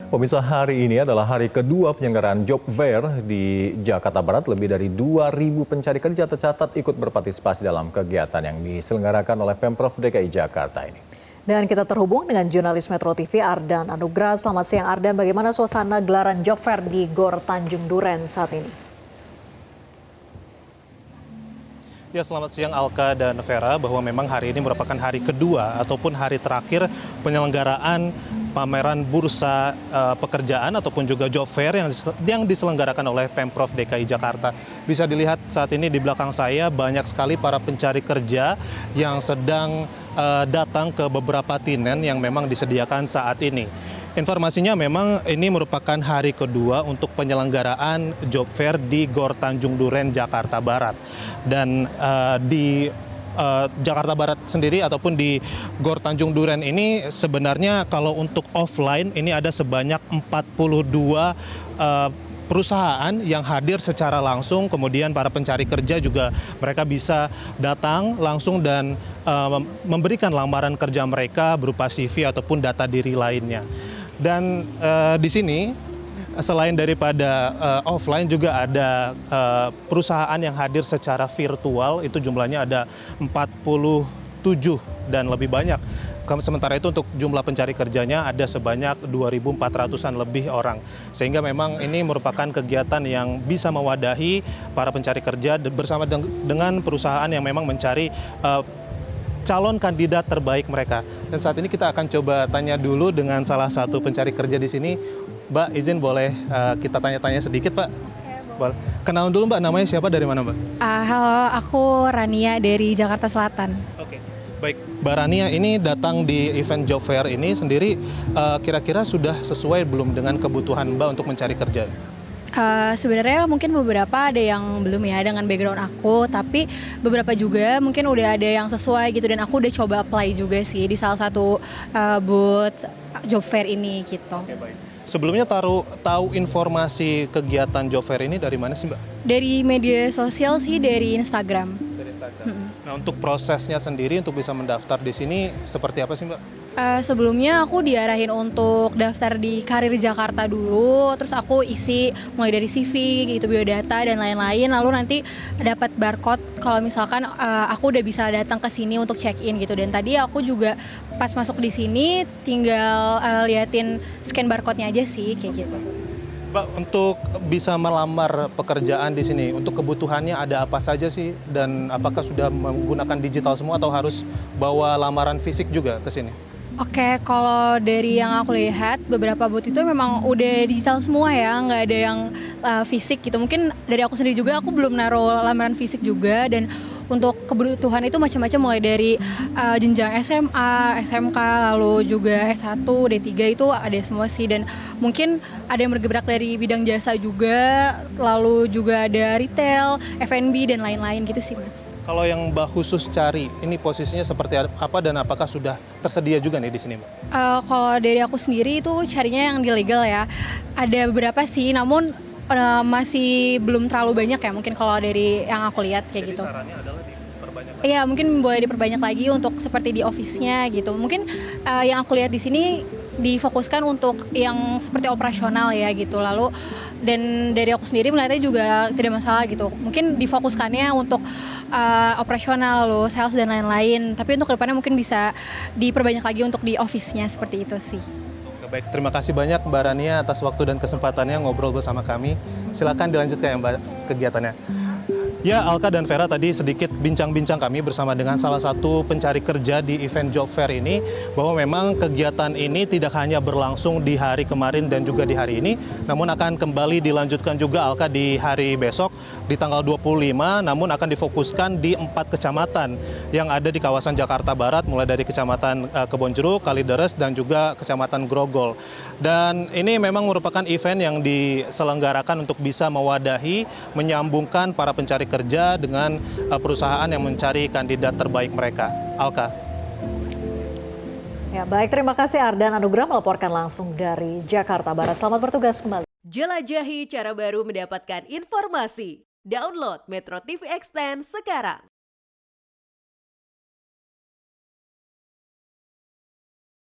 Pemirsa, hari ini adalah hari kedua penyelenggaraan Job Fair di Jakarta Barat. Lebih dari 2.000 pencari kerja tercatat ikut berpartisipasi dalam kegiatan yang diselenggarakan oleh Pemprov DKI Jakarta ini. Dan kita terhubung dengan jurnalis Metro TV Ardan Anugrah. Selamat siang Ardan, bagaimana suasana gelaran Job Fair di Gor Tanjung Duren saat ini? Ya, selamat siang Alka dan Vera, bahwa memang hari ini merupakan hari kedua ataupun hari terakhir penyelenggaraan pameran bursa pekerjaan ataupun juga job fair yang diselenggarakan oleh Pemprov DKI Jakarta. Bisa dilihat saat ini di belakang saya banyak sekali para pencari kerja yang sedang datang ke beberapa tinen yang memang disediakan saat ini. Informasinya memang ini merupakan hari kedua untuk penyelenggaraan job fair di Gor Tanjung Duren, Jakarta Barat. Dan di Jakarta Barat sendiri ataupun di Gor Tanjung Duren ini sebenarnya kalau untuk offline ini ada sebanyak 42 perusahaan yang hadir secara langsung, kemudian para pencari kerja juga mereka bisa datang langsung dan memberikan lamaran kerja mereka berupa CV ataupun data diri lainnya. Dan di sini selain daripada offline juga ada perusahaan yang hadir secara virtual, itu jumlahnya ada 47 dan lebih banyak. Sementara itu untuk jumlah pencari kerjanya ada sebanyak 2.400-an lebih orang. Sehingga memang ini merupakan kegiatan yang bisa mewadahi para pencari kerja bersama dengan perusahaan yang memang mencari calon kandidat terbaik mereka. Dan saat ini kita akan coba tanya dulu dengan salah satu pencari kerja di sini. Mbak, izin boleh kita tanya-tanya sedikit, Pak? Boleh. Kenalan dulu Mbak, namanya siapa, dari mana Mbak? Halo, aku Rania dari Jakarta Selatan. Oke. Baik, Mbak Rania ini datang di event job fair ini sendiri, kira-kira sudah sesuai belum dengan kebutuhan Mbak untuk mencari kerja? Sebenarnya mungkin beberapa ada yang belum ya dengan background aku, tapi beberapa juga mungkin udah ada yang sesuai gitu, dan aku udah coba apply juga sih di salah satu booth job fair ini gitu. Oke, baik. Sebelumnya tahu informasi kegiatan job fair ini dari mana sih Mbak? Dari media sosial sih, dari Instagram. Dari Instagram. Nah, untuk prosesnya sendiri untuk bisa mendaftar di sini seperti apa sih Mbak? Sebelumnya aku diarahin untuk daftar di Karir Jakarta dulu, terus aku isi mulai dari CV, gitu, biodata dan lain-lain, lalu nanti dapat barcode kalau misalkan aku udah bisa datang ke sini untuk check-in gitu. Dan tadi aku juga pas masuk di sini tinggal liatin scan barcode-nya aja sih, kayak gitu. Mbak, untuk bisa melamar pekerjaan di sini, untuk kebutuhannya ada apa saja sih? Dan apakah sudah menggunakan digital semua atau harus bawa lamaran fisik juga ke sini? Oke, kalau dari yang aku lihat, beberapa booth itu memang udah digital semua ya, nggak ada yang fisik gitu. Mungkin dari aku sendiri juga, aku belum naruh lamaran fisik juga, dan untuk kebutuhan itu macam-macam, mulai dari jenjang SMA, SMK, lalu juga S1, D3 itu ada semua sih. Dan mungkin ada yang bergerak dari bidang jasa juga, lalu juga ada retail, F&B, dan lain-lain gitu sih Mas. Kalau yang Mbak khusus cari, ini posisinya seperti apa dan apakah sudah tersedia juga nih di sini Mbak? Kalau dari aku sendiri itu carinya yang di legal ya. Ada beberapa sih, namun masih belum terlalu banyak ya, mungkin kalau dari yang aku lihat kayak gitu. Jadi sarannya adalah diperbanyak lagi? Iya, mungkin boleh diperbanyak lagi untuk seperti di office-nya gitu. Mungkin yang aku lihat di sini difokuskan untuk yang seperti operasional ya gitu. Lalu dan dari aku sendiri melihatnya juga tidak masalah gitu. Mungkin difokuskannya untuk operasional, lalu sales dan lain-lain. Tapi untuk kedepannya mungkin bisa diperbanyak lagi untuk di office-nya, seperti itu sih. Oke, baik, terima kasih banyak Mbak Rania atas waktu dan kesempatannya ngobrol bersama kami. Silakan dilanjutkan ya Mbak kegiatannya. Ya, Alka dan Vera, tadi sedikit bincang-bincang kami bersama dengan salah satu pencari kerja di event job fair ini, bahwa memang kegiatan ini tidak hanya berlangsung di hari kemarin dan juga di hari ini, namun akan kembali dilanjutkan juga Alka di hari besok di tanggal 25, namun akan difokuskan di 4 kecamatan yang ada di kawasan Jakarta Barat, mulai dari Kecamatan Kebonjeruk, Kalideres, dan juga Kecamatan Grogol. Dan ini memang merupakan event yang diselenggarakan untuk bisa mewadahi, menyambungkan para pencari kerja dengan perusahaan yang mencari kandidat terbaik mereka. Alka. Ya, baik, terima kasih Ardan Anugrah melaporkan langsung dari Jakarta Barat. Selamat bertugas kembali. Jelajahi cara baru mendapatkan informasi. Download Metro TV Extend sekarang.